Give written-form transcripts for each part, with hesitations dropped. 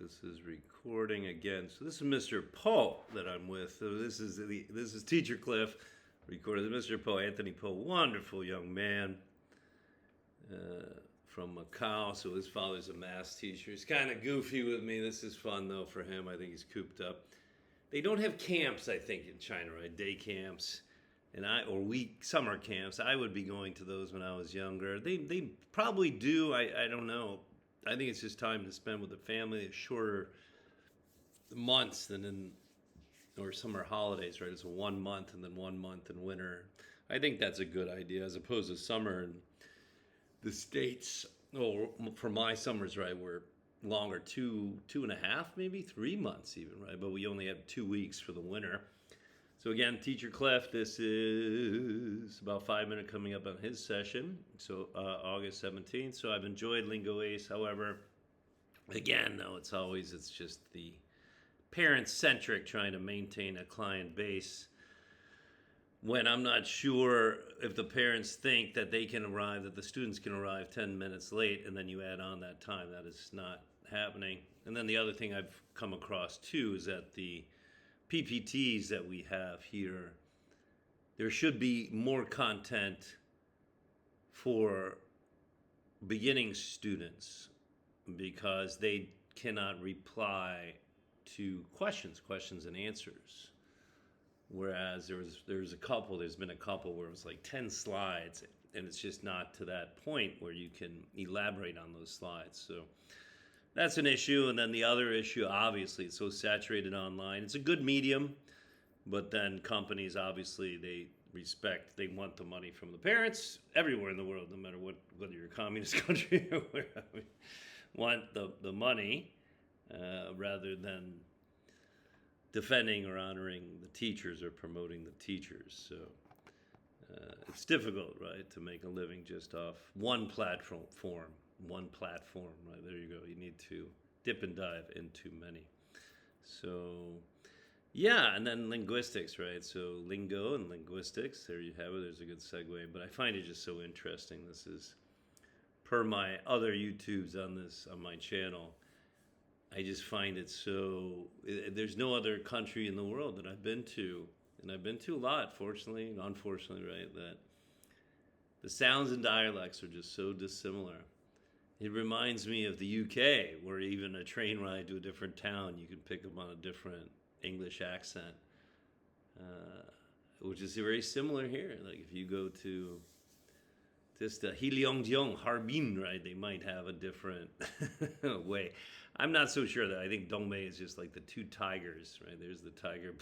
This is recording again. So this is Mr. Poe that I'm with. So this is Teacher Cliff recorded. Mr. Poe, Anthony Poe, wonderful young man from Macau. So his father's a math teacher. He's kind of goofy with me. This is fun though for him. I think he's cooped up. They don't have camps, I think, in China, right? Day camps, summer camps. I would be going to those when I was younger. They probably do. I don't know. I think it's just time to spend with the family. It's shorter months or summer holidays, right? It's a 1 month and then 1 month in winter. I think that's a good idea as opposed to summer in the States. Oh, for my summers, right, were longer, 2.5, maybe 3 months even, right? But we only have 2 weeks for the winter. So again, Teacher Clef, this is about 5 minutes coming up on his session, so August 17th. So I've enjoyed Lingo Ace. However, again, though, it's just the parent-centric trying to maintain a client base when I'm not sure if the parents think that that the students can arrive 10 minutes late, and then you add on that time. That is not happening. And then the other thing I've come across, too, is that the PPTs that we have here, there should be more content for beginning students because they cannot reply to questions and answers. Whereas there's been a couple where it was like 10 slides and it's just not to that point where you can elaborate on those slides. So that's an issue. And then the other issue, obviously, it's so saturated online. It's a good medium, but then companies, obviously, they want the money from the parents everywhere in the world, no matter whether you're a communist country or wherever. Want the money rather than defending or honoring the teachers or promoting the teachers. So it's difficult, right, to make a living just off one platform, right? There you go. You need to dip and dive into many. So, yeah, and then linguistics, right? So lingo and linguistics, there you have it. There's a good segue. But I find it just so interesting. This is per my other YouTubes on my channel. I just find it so, there's no other country in the world that I've been to, and I've been to a lot, fortunately and unfortunately, right, that the sounds and dialects are just so dissimilar. It reminds me of the UK, where even a train ride to a different town, you can pick up on a different English accent, which is very similar here. Like if you go to just Heilongjiang, Harbin, right, they might have a different way. I'm not so sure that. I think Dongmei is just like the two tigers, right? There's the tiger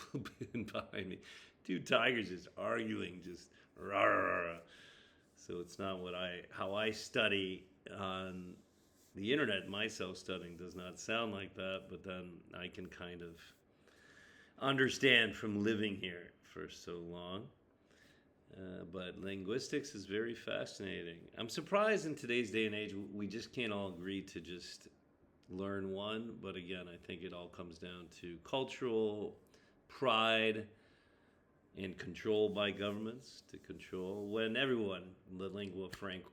behind me. Two tigers just arguing, just rah, rah, rah. So it's not how I study on the internet. My self-studying does not sound like that, but then I can kind of understand from living here for so long. But linguistics is very fascinating. I'm surprised in today's day and age we just can't all agree to just learn one. But again, I think it all comes down to cultural pride and control by governments to control when everyone, the lingua franca,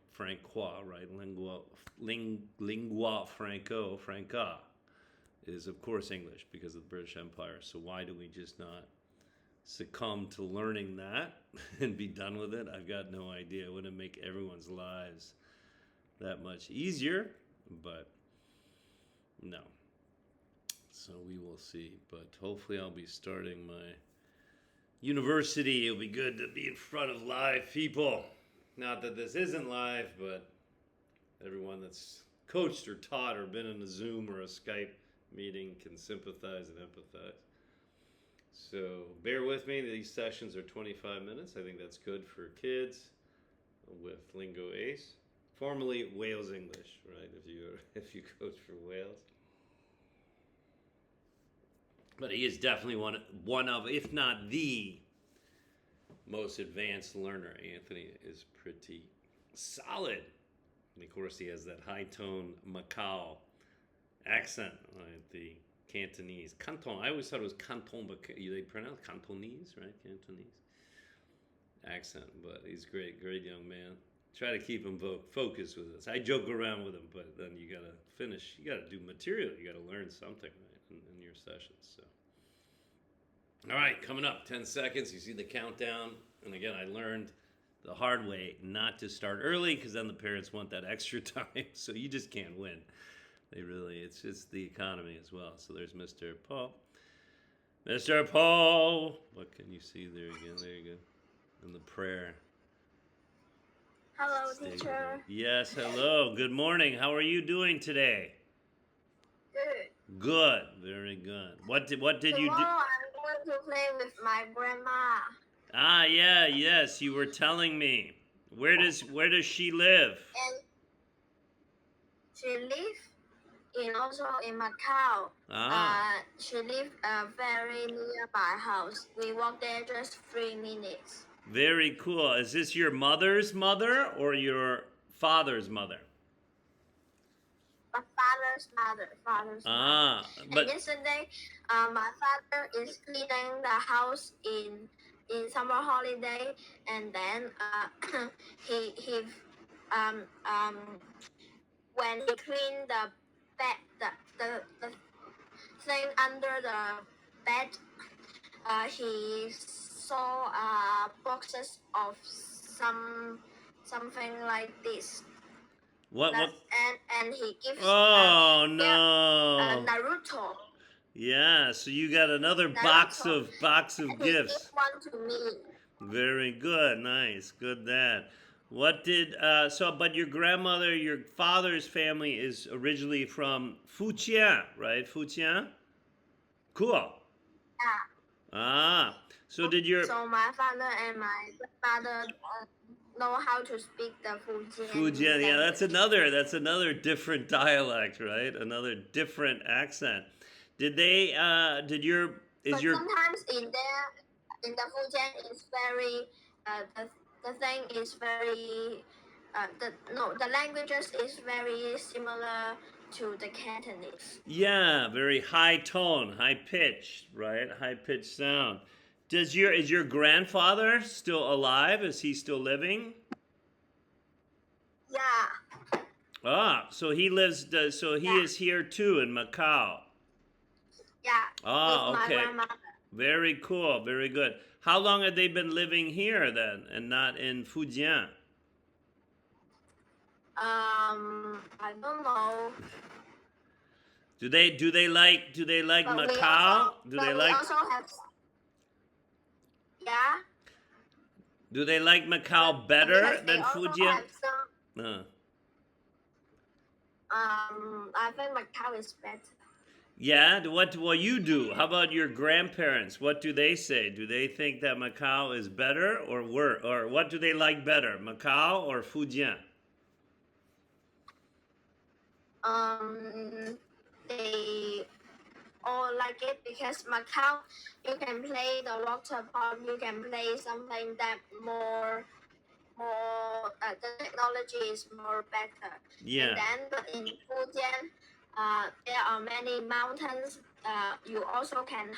right? Lingua franca is of course English because of the British Empire. So why do we just not succumb to learning that and be done with it? I've got no idea. It wouldn't make everyone's lives that much easier, but no. So we will see. But hopefully I'll be starting my university. It'll be good to be in front of live people. Not that this isn't live, but everyone that's coached or taught or been in a Zoom or a Skype meeting can sympathize and empathize. So bear with me. These sessions are 25 minutes. I think that's good for kids with Lingo Ace, formerly Wales English, right? If you coach for Wales. But he is definitely one of, if not the most advanced learner. Anthony is pretty solid. And of course, he has that high tone Macau accent, right? The Cantonese. Canton. I always thought it was Canton, but they pronounce Cantonese, right? Cantonese accent. But he's great young man. Try to keep them focused with us. I joke around with them, but then you gotta finish. You gotta do material. You gotta learn something, right, in your sessions. So, all right, coming up, 10 seconds. You see the countdown, and again, I learned the hard way not to start early because then the parents want that extra time. So you just can't win. It's just the economy as well. So there's Mr. Paul. Mr. Paul. What can you see there again? There you go. And the prayer. Hello, teacher. Yes, hello. Good morning. How are you doing today? Good. Good. Very good. What did you do? Tomorrow I'm going to play with my grandma. Ah, yeah, yes. You were telling me. Where does she live? And she lives also in Macau. She lives very near my house. We walk there just 3 minutes. Very cool. Is this your mother's mother or your father's mother? My father's mother. Ah, mother. And yesterday, my father is cleaning the house in summer holiday, and then he when he cleaned the bed, the thing under the bed, he saw boxes of something like this. What? And he gives Oh no! Naruto. Yeah, so you got another box of and gifts. He gave one to me. Very good, nice, good that. What did but your grandmother, your father's family is originally from Fujian, right? Fujian? Cool. Yeah. Ah, so did your... So my father and my grandmother know how to speak the Fujian. Yeah, that's another different dialect, right? Another different accent. Did they? Sometimes in the Fujian is very the thing is very the languages is very similar to the Cantonese. Yeah, very high tone, high pitch, right? High pitched sound. Is your grandfather still alive? Is he still living? Yeah. Ah, so he lives. So he is here too in Macau. Yeah. Ah, okay. Very cool. Very good. How long have they been living here then, and not in Fujian? I don't know. Do they like Macau? Do they like? Also have. Yeah. Do they like Macau better than Fujian? I think Macau is better. Yeah, what will you do? How about your grandparents? What do they say? Do they think that Macau is better or worse? Or what do they like better, Macau or Fujian? They all like it because Macau, you can play the water park, you can play something that more the technology is more better. Yeah. And then, but in Fujian, there are many mountains. You also can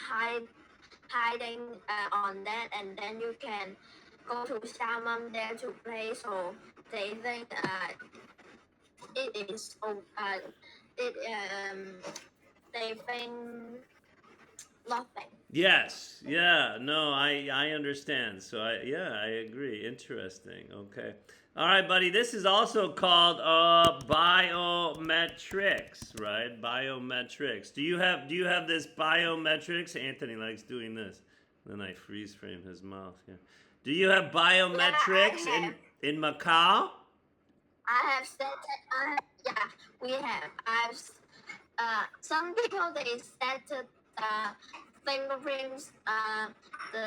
hiding on that, and then you can go to Xiamen there to play. So they think it is they think nothing. Yes. Yeah. No, I understand. So I agree. Interesting. Okay. All right, buddy. This is also called biometrics, right? Biometrics. Do you have this biometrics? Anthony likes doing this. Then I freeze frame his mouth here. Do you have biometrics in Macau? I have said that. Yeah, we have. Some people they set fingerprints. The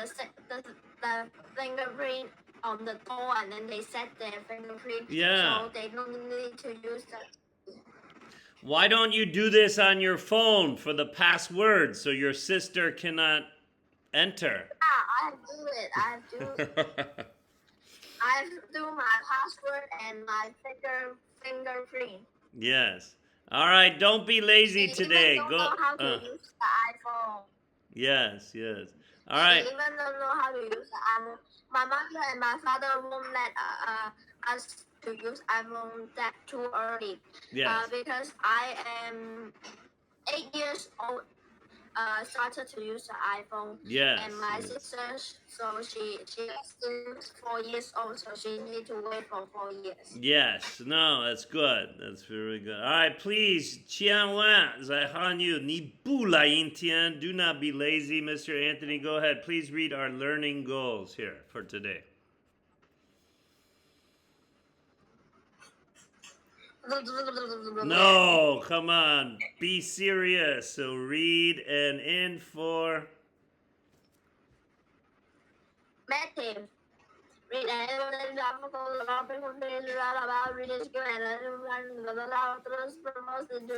fingerprint on the door, and then they set their fingerprint. Yeah. So they don't need to use that. Why don't you do this on your phone for the password so your sister cannot enter? Yeah, I do it. I do my password and my fingerprint. Yes. All right. Don't be lazy today. Don't know how to use the iPhone. Yes. All right. They even don't know how to use the iPhone. My mother and my father won't let us to use iPhone that too early. Yes. Because I am 8 years old. Started to use the iPhone. Yes. And my Yes. sister, so she is still 4 years old, so she need to wait for 4 years. Yes. No, that's good. That's very good. All right, please, 千万在汉语你不来一天 do not be lazy, Mr. Anthony. Go ahead. Please read our learning goals here for today. No, come on. Be serious. So read and end for Matthew. Read and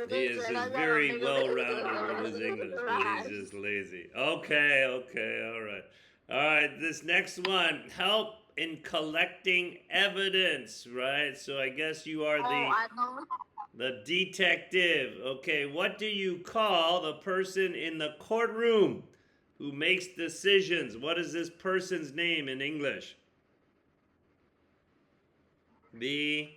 he is just very well rounded with his English, but he's just lazy. Okay, all right. All right, this next one, help in collecting evidence, right? So I guess you are the detective. Okay, what do you call the person in the courtroom who makes decisions? What is this person's name in English? The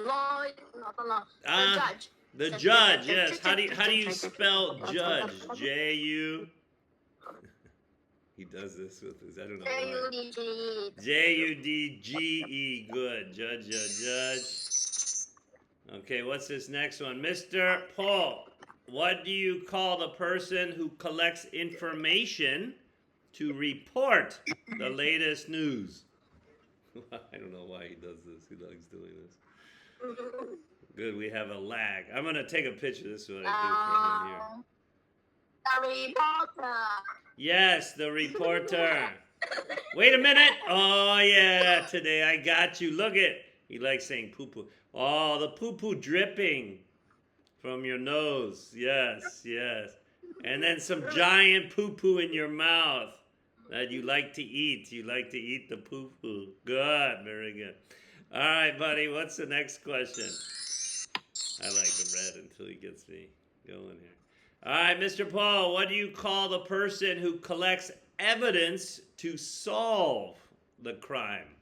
law, not the law, the judge. The judge, yes. How do you spell judge? J-U. He does this with his, I don't know why. J-U-D-G-E. J-U-D-G-E. Good. Judge. Okay, what's this next one? Mr. Paul, what do you call the person who collects information to report the latest news? I don't know why he does this. He likes doing this. Good, we have a lag. I'm going to take a picture. This is what I do for him here. The reporter. Yes, the reporter. Wait a minute. Oh, yeah, today I got you. Look it. He likes saying poo-poo. Oh, the poo-poo dripping from your nose. Yes. And then some giant poo-poo in your mouth that you like to eat. You like to eat the poo-poo. Good, very good. All right, buddy, what's the next question? I like the red until he gets me going here. All right, Mr. Paul, what do you call the person who collects evidence to solve the crime?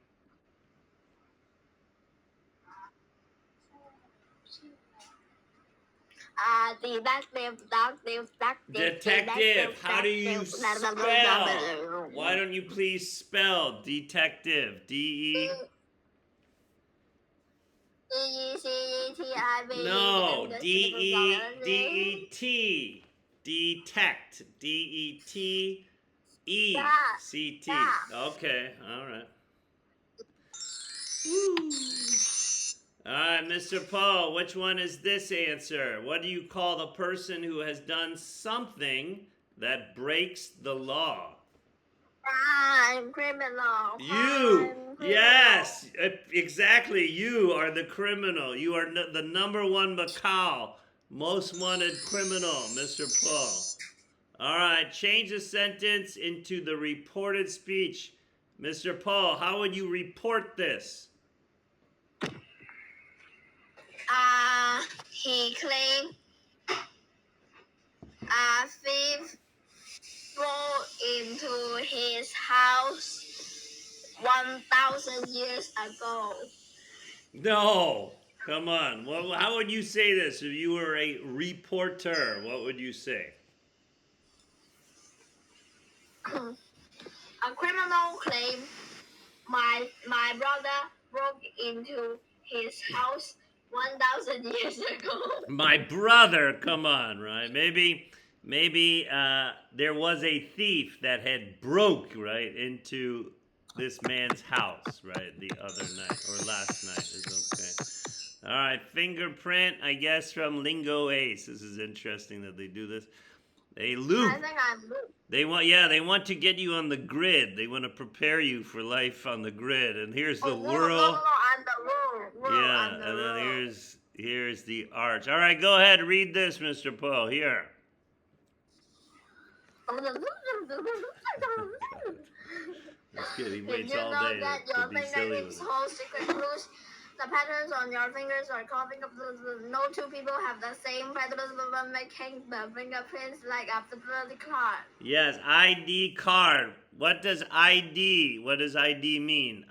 Detective. How do you spell? Why don't you please spell detective? D-E? D-E-C-E-T-I-V. No, D-E-D-E-T. Detect. D-E-T-E-C-T. Okay, all right. Woo. All right, Mr. Paul, which one is this answer? What do you call the person who has done something that breaks the law? Crime, criminal. You. Yes, exactly. You are the criminal. You are the number one Macau, most wanted criminal, Mr. Paul. All right, change the sentence into the reported speech. Mr. Paul, how would you report this? He claimed a thief broke into his house 1,000 years ago. No, come on. Well, how would you say this if you were a reporter? What would you say? A criminal claimed my brother broke into his house 1,000 years ago. My brother, come on, right? Maybe there was a thief that had broke right into this man's house, right, the other night or last night is okay. All right, fingerprint, I guess from Lingo Ace. This is interesting that they do this. They loop. I think I'm loop. They want to get you on the grid. They want to prepare you for life on the grid. And here's the world. No, I'm the rule. Yeah, and then here's the arch. All right, go ahead, read this, Mr. Poe. Here. That's good. He waits all day to be silly with it. The patterns on your fingers are carving up. No two people have the same patterns, making the fingerprints like a card. Yes, ID card. What does ID mean?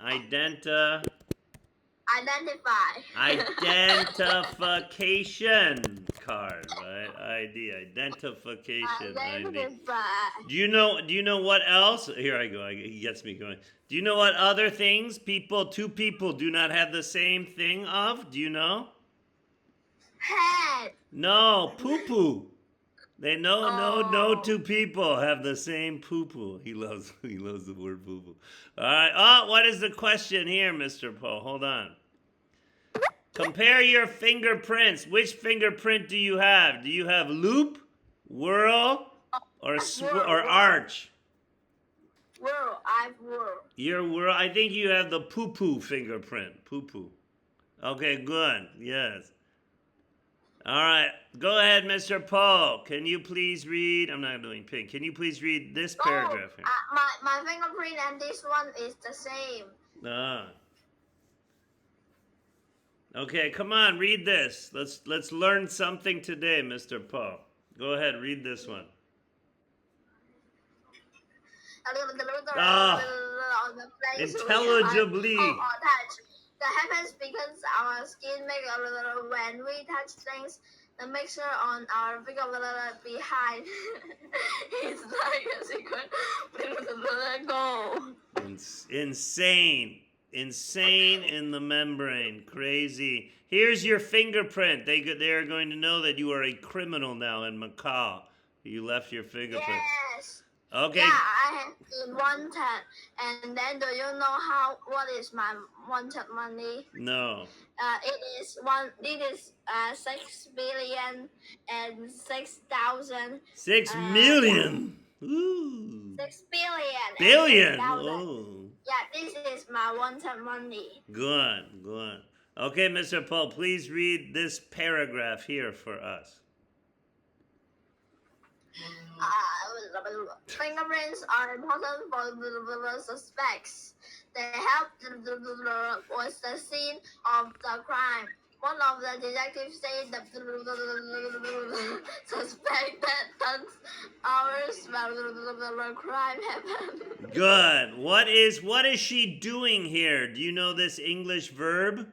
Identification card, right? ID, identification ID. Identify. Do you know what else? Here I go. He gets me going. Do you know what other things two people do not have the same thing of? Do you know? Head. No, poo-poo. No Oh. two people have the same poo-poo. He loves the word poo-poo. All right. Oh, what is the question here, Mr. Paul? Hold on. Compare your fingerprints. Which fingerprint do you have? Do you have loop, whirl, or arch? Whirl. I've whirl. Your whirl. I think you have the poo-poo fingerprint. Poo-poo. Okay, good. Yes. All right. Go ahead, Mr. Paul. Can you please read? I'm not doing pink. Can you please read this paragraph here? My fingerprint and this one is the same. Ah. Okay, come on, read this. Let's learn something today, Mr. Paul. Go ahead, read this one. Intelligibly. That happens because our skin makes when we touch things, the mixture on our finger behind is like a secret go. Insane in the membrane, crazy. Here's your fingerprint. They are going to know that you are a criminal now in Macau. You left your fingerprint. Yes. Okay. Yeah, I have been wanted. And then do you know what is my wanted money? No. It is 6,006,000. 6 million. Ooh. 6 billion. Billion. Oh. Yeah, this is my wanted money. Good. Okay, Mr. Paul, please read this paragraph here for us. Fingerprints are important for suspects. They help with the scene of the crime. One of the detectives said the suspect that 10 hours the crime happened. Good. What is she doing here? Do you know this English verb?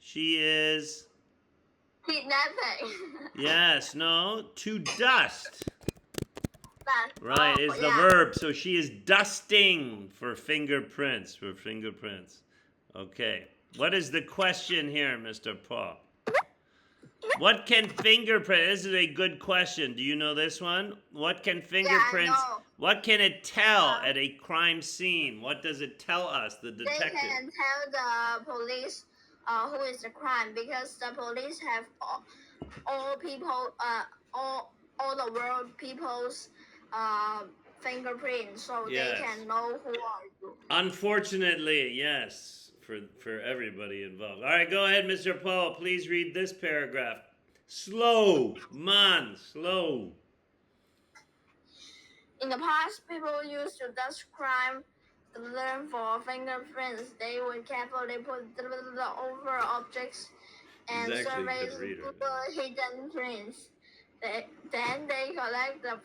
She is Kidnapping. Yes, no, to dust. Right, is the yeah. verb. So she is dusting for fingerprints. Okay. What is the question here, Mr. Paul? What can fingerprint? This is a good question. Do you know this one? What can fingerprints? Yeah, I know. What can it tell at a crime scene? What does it tell us, the detective? They can tell the police who is the crime, because the police have all people, all the world people's fingerprints, so Yes. they can know who are you. Unfortunately, yes. For everybody involved. All right, go ahead, Mr. Paul. Please read this paragraph. Slow. In the past, people used to dust crime to learn for fingerprints. They would carefully put over objects and survey the hidden prints. Then they collect the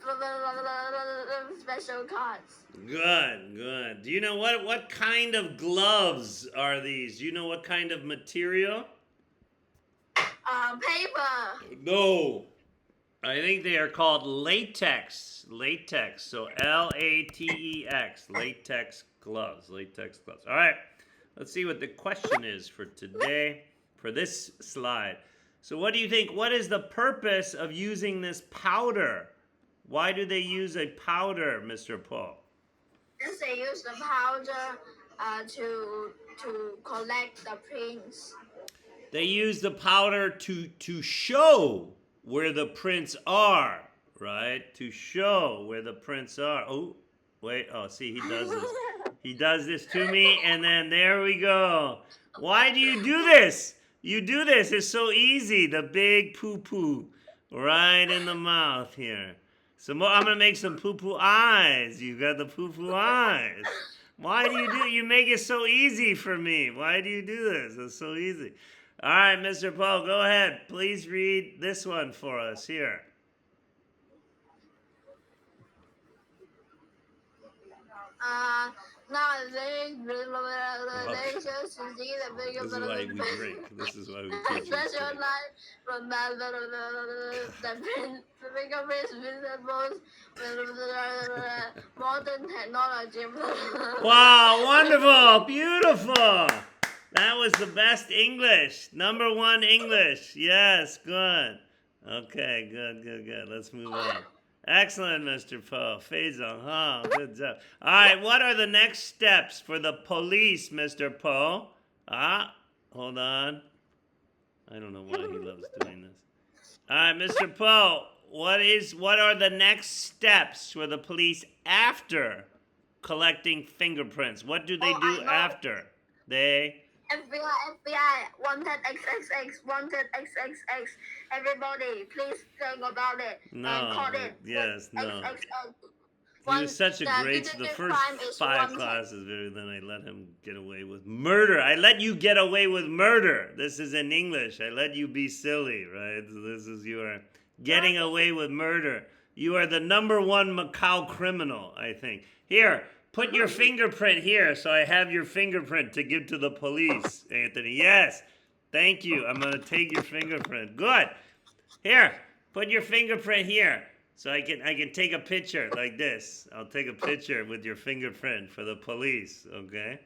special cards. Good. Do you know what kind of gloves are these? Do you know what kind of material? Paper. No. I think they are called latex. So LATEX. Latex gloves. All right. Let's see what the question is for today, for this slide. So what do you think? What is the purpose of using this powder? Why do they use a powder, Mr. Paul? Yes, they use the powder to collect the prints. They use the powder to show where the prints are, right? To show where the prints are. Oh, wait. Oh, see, he does this. He does this to me, and then there we go. Why do you do this? You do this. It's so easy. The big poo-poo right in the mouth here. I'm going to make some poo-poo eyes. You got the poo-poo eyes. Why do you do it? You make it so easy for me. Why do you do this? It's so easy. All right, Mr. Paul, go ahead. Please read this one for us here. This is why we drink. This is why we teach you That's your drink. life. The fingerprints visible. Modern technology. Wow, wonderful, beautiful. That was the best English. Number one English. Yes, good. Okay, good. Let's move on. Excellent, Mr. Poe. Faisal, huh? Good job. All right, what are the next steps for the police, Mr. Poe? Hold on. I don't know why he loves doing this. All right, Mr. Poe, what are the next steps for the police after collecting fingerprints? What do they do after? They FBI, wanted XXX, wanted XXX. Everybody, please think about it. And call it. Yes, no. XXX. He was such a great. The first 5 classes, then I let him get away with murder. I let you get away with murder. This is in English. I let you be silly, right? So this is you are getting away with murder. You are the number 1 Macau criminal, I think. Here, put your fingerprint here, so I have your fingerprint to give to the police, Anthony. Yes, thank you. I'm gonna take your fingerprint. Good. Here, put your fingerprint here. So I can take a picture like this. I'll take a picture with your fingerprint for the police, okay?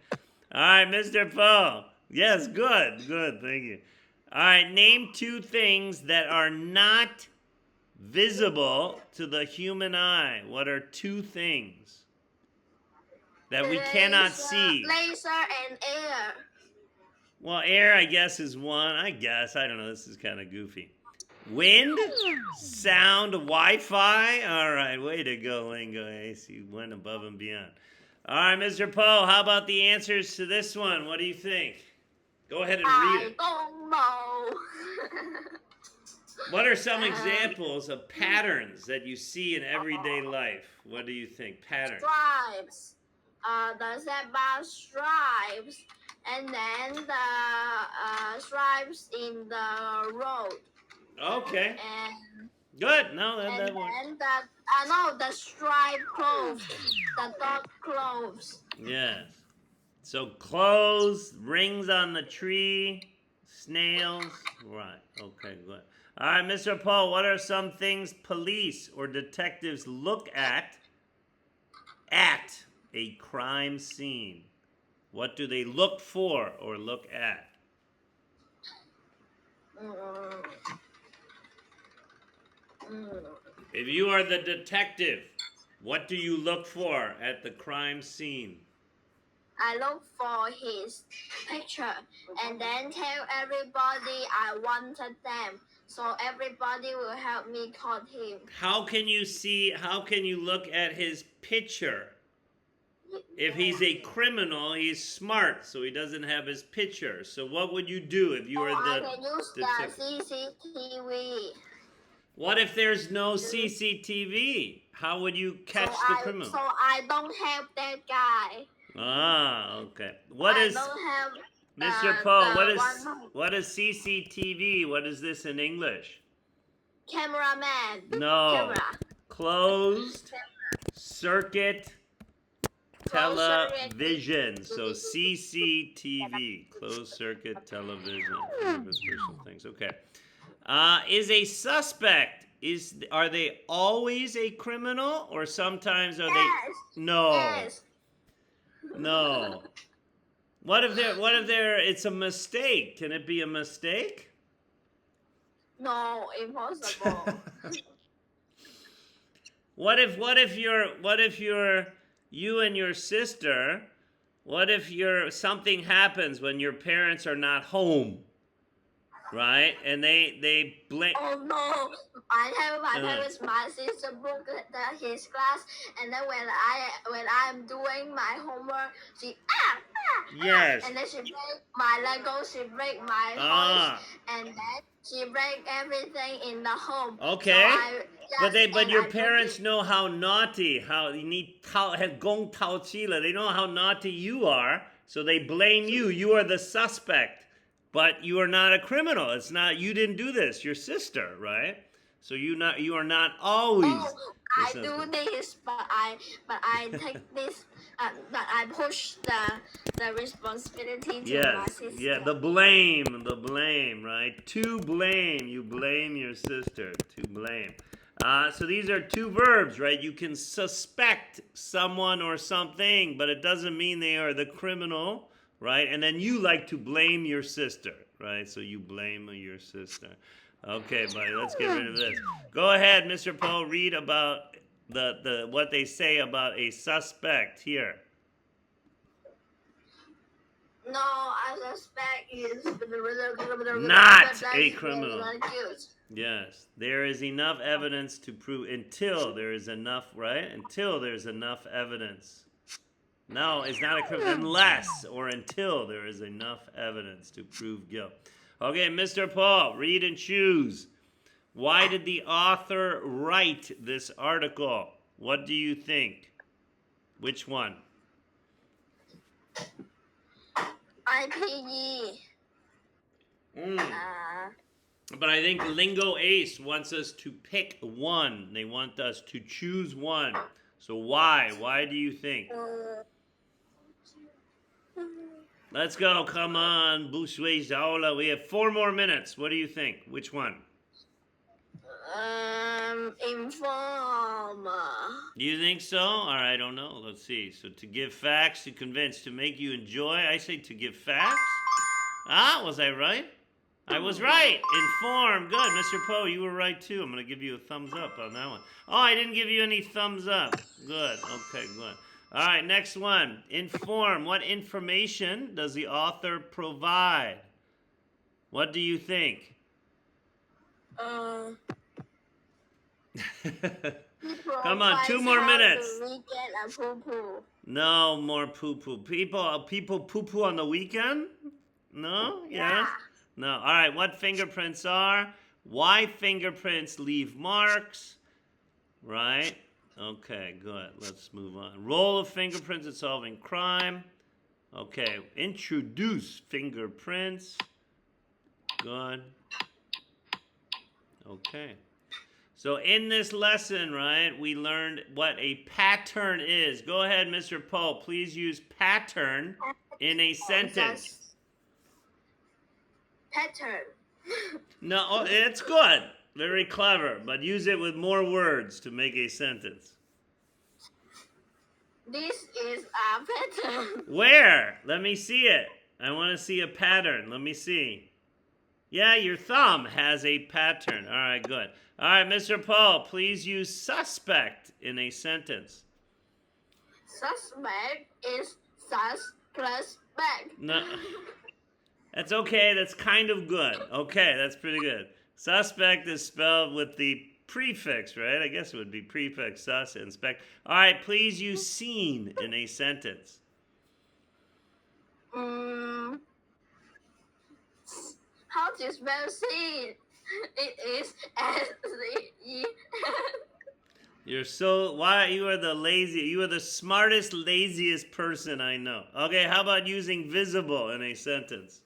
All right, Mr. Poe. Yes, good, thank you. All right, name 2 things that are not visible to the human eye. What are 2 things that we cannot see? Laser and air. Well, air, I guess, is one. I don't know. This is kind of goofy. Wind, sound, Wi-Fi. All right, way to go, Lingo Ace. You went above and beyond. All right, Mr. Poe, how about the answers to this one? What do you think? Go ahead and read it. I don't know. What are some examples of patterns that you see in everyday life? What do you think? Patterns. Stripes. The zebra stripes. And then the stripes in the road. Okay. And good. No, that works. And the striped clothes, the dog clothes. Yes. So clothes, rings on the tree, snails. Right. Okay, good. All right, Mr. Poe, what are some things police or detectives look at a crime scene? What do they look for or look at? If you are the detective, what do you look for at the crime scene? I look for his picture and then tell everybody I wanted them. So everybody will help me caught him. How can you look at his picture? If he's a criminal, he's smart, so he doesn't have his picture. So what would you do if you were the I can use the CCTV. What if there's no CCTV? How would you catch the criminal? So I don't help that guy. Okay. Mr. Poe, what is CCTV? What is this in English? Cameraman. No. Camera. Closed circuit television. So CCTV, closed circuit television. Things. Okay. Is a suspect, are they always a criminal, or sometimes are they? No. Yes. No. What if it's a mistake? Can it be a mistake? No, impossible. What if you and your sister, what if something happens when your parents are not home? Right? And they blame. Oh no! My parents, my sister broke his glass, and then when I'm doing my homework, she Yes. and then she break my Lego, she break my toys, and then she break everything in the home. Okay. So but your parents know how naughty, how you need gong tao chi le. They know how naughty you are, so they blame you. You are the suspect. But you are not a criminal. It's not, you didn't do this. Your sister, right? So you are not always. I do this, but I take this, but I push the responsibility to my sister. Yeah, the blame, right? To blame, you blame your sister. To blame. So these are two verbs, right? You can suspect someone or something, but it doesn't mean they are the criminal, right? And then you like to blame your sister, right? So you blame your sister. Okay, buddy, let's get rid of this. Go ahead, Mr. Poe, read about the what they say about a suspect here. No, I suspect is Not a criminal. Yes, there is enough evidence to prove until there is enough, right? Until there's enough evidence. No, it's not a criminal unless or until there is enough evidence to prove guilt. Okay, Mr. Paul, read and choose. Why did the author write this article? What do you think? Which one? IPE. But I think Lingo Ace wants us to pick one. They want us to choose one. So why? Why do you think? Let's go. Come on. Bushui Zaola. We have 4 more minutes. What do you think? Which one? Inform. Do you think so? All right, I don't know. Let's see. So to give facts, to convince, to make you enjoy. I say to give facts. Was I right? I was right. Inform. Good. Mr. Poe, you were right too. I'm going to give you a thumbs up on that one. Oh, I didn't give you any thumbs up. Good. Okay, good. All right, next one. Inform. What information does the author provide? What do you think? Come on, 2 more minutes. No more poo-poo. People poo-poo on the weekend? No? Yes? Yeah. No. All right, what fingerprints are? Why fingerprints leave marks? Right? Okay, good. Let's move on. Role of fingerprints in solving crime. Okay, introduce fingerprints. Good. Okay. So in this lesson, right, we learned what a pattern is. Go ahead, Mr. Poe. Please use pattern in a sentence. Pattern. No, it's good. Very clever. But use it with more words to make a sentence. This is a pattern. Where? Let me see it. I want to see a pattern. Let me see. Yeah, your thumb has a pattern. All right, good. All right, Mr. Poe, please use suspect in a sentence. Suspect is sus plus back. No. That's okay. That's kind of good. Okay, that's pretty good. Suspect is spelled with the prefix, right? I guess it would be prefix, sus, and spec. All right, please use seen in a sentence. How do you spell seen? It is S-C-E. You are the smartest, laziest person I know. Okay, how about using visible in a sentence?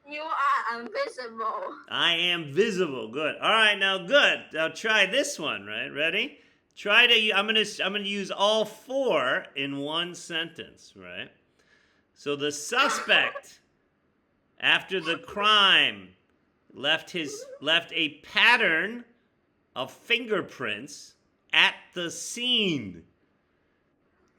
You are invisible. I am visible. Good. All right, now good. Now try this one, right? Ready? I'm gonna use all 4 in one sentence, right? So the suspect, after the crime, left a pattern of fingerprints at the scene,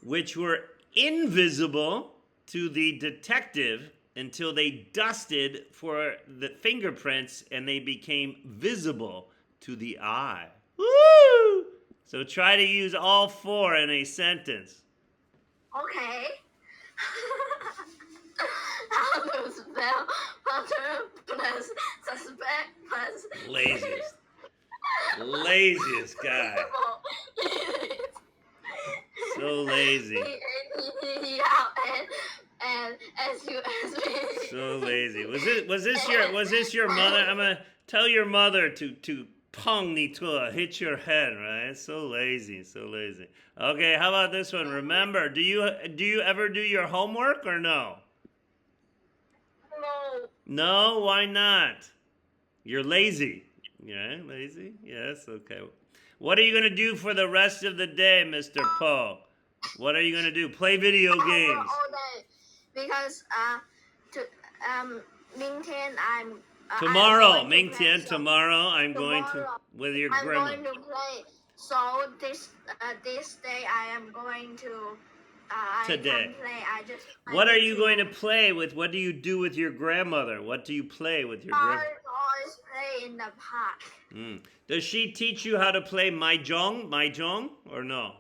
which were invisible to the detective until they dusted for the fingerprints and they became visible to the eye. Woo! So try to use all 4 in a sentence. Okay. How to spell pattern plus suspect plus Laziest guy. So lazy. And S-U-S-B. So lazy. Was this your mother? I'm gonna tell your mother to pong ni tua, hit your head, right? So lazy. Okay, how about this one? Remember, do you ever do your homework or no? No. No, why not? You're lazy. Yeah, lazy? Yes, okay. What are you going to do for the rest of the day, Mr. Po? What are you going to do? Play video games. All day. Because to 明天 Tomorrow, I'm going to play, so tomorrow I'm going to tomorrow with your I'm grandma. going to play. So this day I am going to Today. I can't play. What are you going to play with? What do you do with your grandmother? What do you play with your grandmother? always play in the park. Does she teach you how to play mahjong, or no?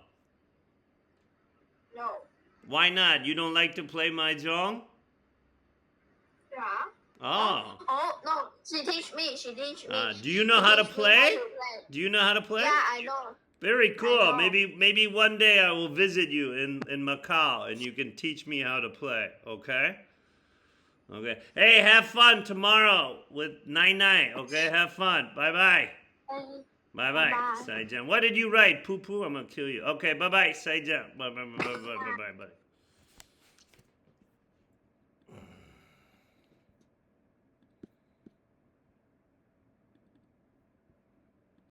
No. Why not? You don't like to play mahjong? Yeah. Oh. Oh no, she teach me. Do you know how to play? Do you know how to play? Yeah, I know. Very cool. I know. Maybe one day I will visit you in Macau and you can teach me how to play. Okay. Okay. Hey, have fun tomorrow with Nai. Okay, have fun. Bye bye. Bye bye. Saijan. What did you write? Poo poo. I'm gonna kill you. Okay. Bye bye. Saijan. Bye bye.